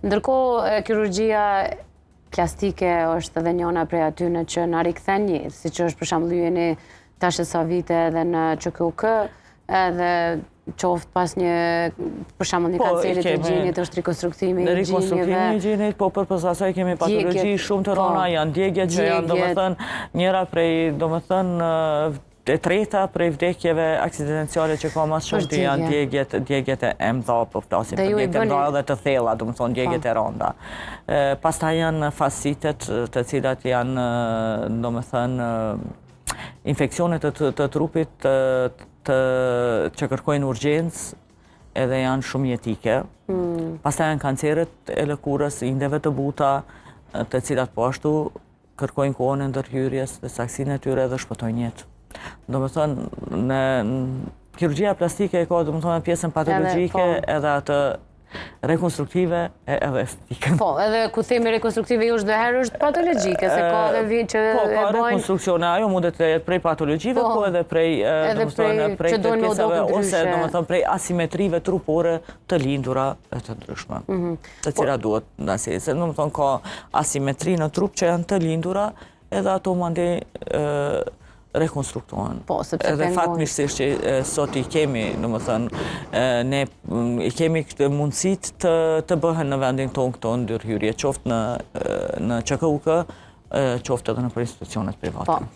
Ndërkohë, kirurgjia plastike është edhe njëna prej atyne që na rikthen një, si që është për shembull jeni tash sa vite edhe në QKUK, edhe qoftë pas një, për shembull një kancerit të gjinit, është rekonstruktimi i gjinjeve. Rekonstruktimi i gjinit, po përpos asaj kemi patologji shumë të rënda, janë djegjet që janë domethënë njëra prej domethënë e treta prej vdekjeve aksidentiale që ka mas shumë të janë djegjet e emdha, po flasim për djegjet e emdha dhe të thella, domethënë djegjet e rënda. Pastaj janë fasitet të cilat janë domethënë infeksionet të trupit që kërkojnë urgjencë edhe janë shumë jetike. Pastaj janë kanceret e lëkurës, indeve të buta, të cilat po ashtu kërkojnë kohën e ndërhyrjes dhe saksinë e tyre dhe shpëtojnë jetë. Domethënë, kirurgjia plastike ka domethënë pjesën patologjike edhe atë rekonstruktive edhe estetike. Po, edhe ku themi rekonstruktive ju çdo herë është patologjike, se ka edhe vit që po, ka rekonstruksione, ajo mundet të jetë prej patologjive, po edhe prej kërkesave ose domethënë prej asimetrive trupore të lindura e të ndryshme, të cilat duhet ndasi. Se domethënë ka asimetri në trup që janë të lindura, edhe ato mandej rekonstruktohen. Edhe fatmirësisht që sot i kemi, domethënë, ne i kemi këtë mundësit të bëhen në vendin tonë këto ndërhyrje, qoftë në QKUK, qoftë edhe në institucionet private.